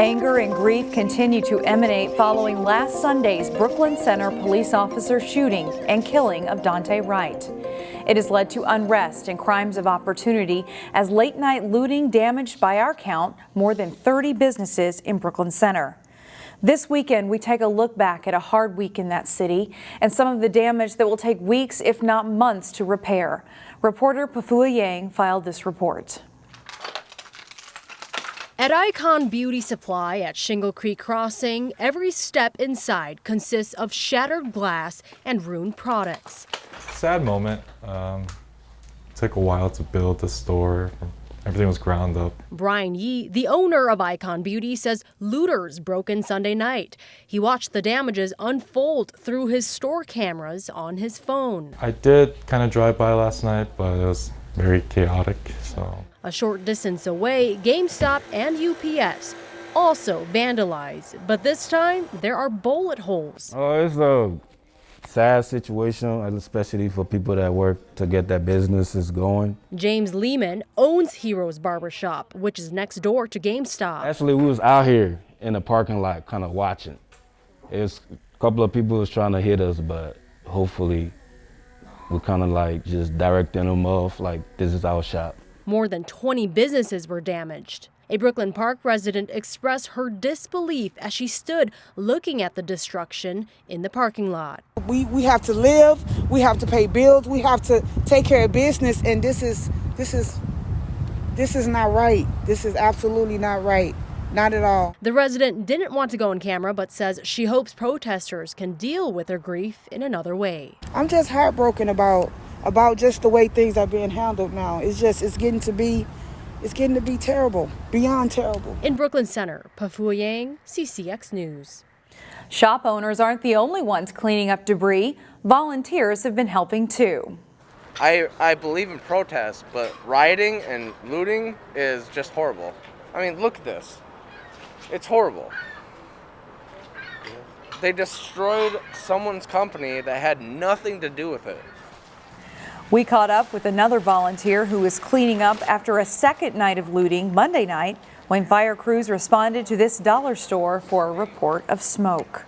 Anger and grief continue to emanate following last Sunday's Brooklyn Center police officer shooting and killing of Daunte Wright. It has led to unrest and crimes of opportunity as late-night looting damaged, by our count, more than 30 businesses in Brooklyn Center. This weekend, we take a look back at a hard week in that city and some of the damage that will take weeks, if not months, to repair. Reporter Pafua Yang filed this report. At Icon Beauty Supply at Shingle Creek Crossing, every step inside consists of shattered glass and ruined products. Sad moment. It took a while to build the store. Everything was ground up. Brian Yee, the owner of Icon Beauty, says looters broke in Sunday night. He watched the damages unfold through his store cameras on his phone. I did kind of drive by last night, but it was very chaotic, so. A short distance away, GameStop and UPS also vandalized, but this time there are bullet holes. Oh, it's a sad situation, especially for people that work to get their businesses going. James Lehman owns Heroes Barbershop, which is next door to GameStop. Actually, we was out here in the parking lot kind of watching. It's a couple of people was trying to hit us, but hopefully we're kind of like just directing them off like this is our shop. More than 20 businesses were damaged. A Brooklyn Park resident expressed her disbelief as she stood looking at the destruction in the parking lot. We have to live, we have to pay bills, we have to take care of business, and this is not right. This is absolutely not right. Not at all. The resident didn't want to go on camera, but says she hopes protesters can deal with their grief in another way. I'm just heartbroken about just the way things are being handled now. It's getting to be terrible, beyond terrible. In Brooklyn Center, Pafua Yang, CCX News. Shop owners aren't the only ones cleaning up debris. Volunteers have been helping too. I believe in protests, but rioting and looting is just horrible. I mean, look at this. It's horrible. They destroyed someone's company that had nothing to do with it. We caught up with another volunteer who was cleaning up after a second night of looting Monday night when fire crews responded to this dollar store for a report of smoke.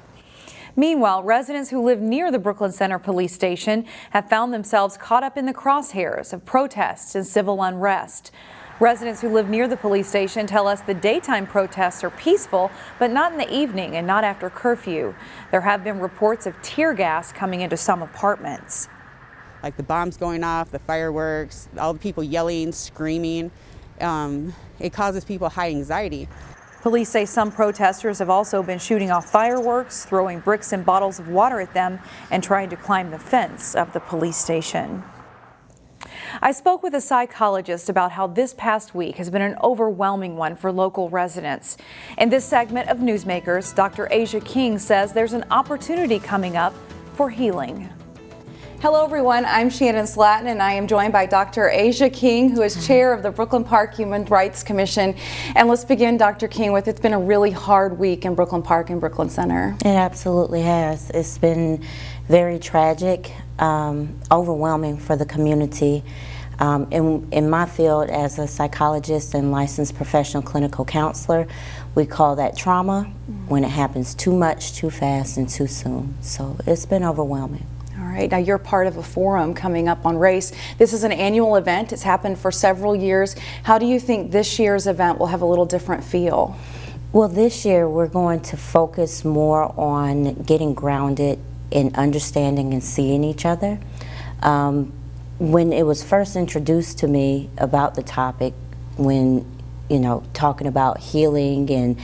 Meanwhile, residents who live near the Brooklyn Center police station have found themselves caught up in the crosshairs of protests and civil unrest. Residents who live near the police station tell us the daytime protests are peaceful, but not in the evening and not after curfew. There have been reports of tear gas coming into some apartments. Like the bombs going off, the fireworks, all the people yelling, screaming. It causes people high anxiety. Police say some protesters have also been shooting off fireworks, throwing bricks and bottles of water at them, and trying to climb the fence of the police station. I spoke with a psychologist about how this past week has been an overwhelming one for local residents. In this segment of Newsmakers, Dr. Asia King says there's an opportunity coming up for healing. Hello everyone, I'm Shannon Slatton and I am joined by Dr. Asia King, who is chair of the Brooklyn Park Human Rights Commission. And let's begin, Dr. King, with it's been a really hard week in Brooklyn Park and Brooklyn Center. It absolutely has. It's been very tragic, overwhelming for the community. In my field as a psychologist and licensed professional clinical counselor, we call that trauma when it happens too much, too fast, and too soon. So it's been overwhelming. All right, now you're part of a forum coming up on race. This is an annual event. It's happened for several years. How do you think this year's event will have a little different feel? Well, this year we're going to focus more on getting grounded in understanding and seeing each other. When it was first introduced to me about the topic, when talking about healing and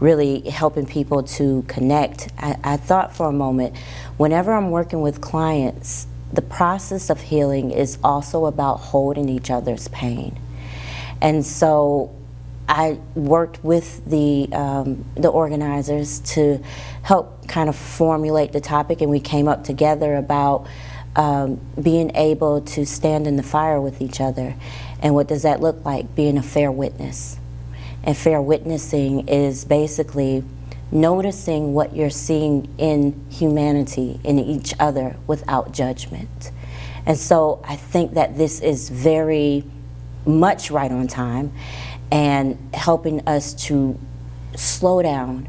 really helping people to connect, I thought for a moment, whenever I'm working with clients, the process of healing is also about holding each other's pain. And so I worked with the organizers to help kind of formulate the topic, and we came up together about being able to stand in the fire with each other. And what does that look like? Being a fair witness. And fair witnessing is basically noticing what you're seeing in humanity, in each other, without judgment. And so I think that this is very much right on time and helping us to slow down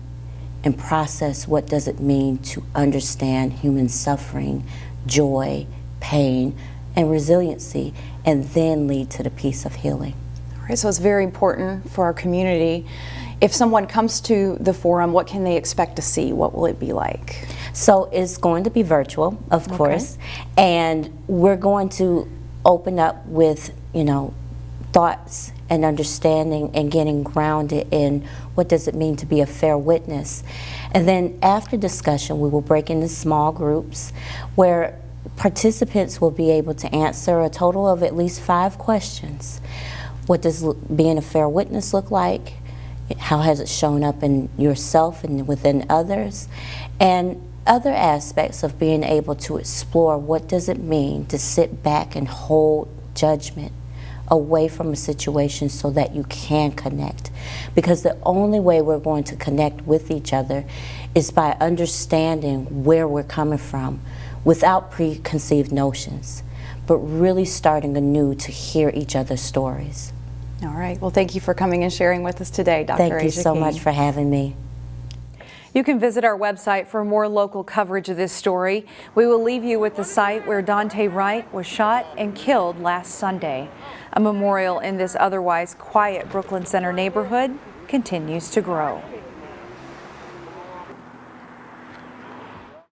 and process what does it mean to understand human suffering, joy, pain, and resiliency, and then lead to the peace of healing. All right, so it's very important for our community. If someone comes to the forum, what can they expect to see? What will it be like? So it's going to be virtual, of course, and we're going to open up with, thoughts and understanding and getting grounded in what does it mean to be a fair witness. And then after discussion, we will break into small groups where participants will be able to answer a total of at least 5 questions. What does being a fair witness look like? How has it shown up in yourself and within others? And other aspects of being able to explore what does it mean to sit back and hold judgment away from a situation so that you can connect. Because the only way we're going to connect with each other is by understanding where we're coming from without preconceived notions, but really starting anew to hear each other's stories. All right. Well, thank you for coming and sharing with us today, Dr. Thank you so much for having me. You can visit our website for more local coverage of this story. We will leave you with the site where Daunte Wright was shot and killed last Sunday. A memorial in this otherwise quiet Brooklyn Center neighborhood continues to grow.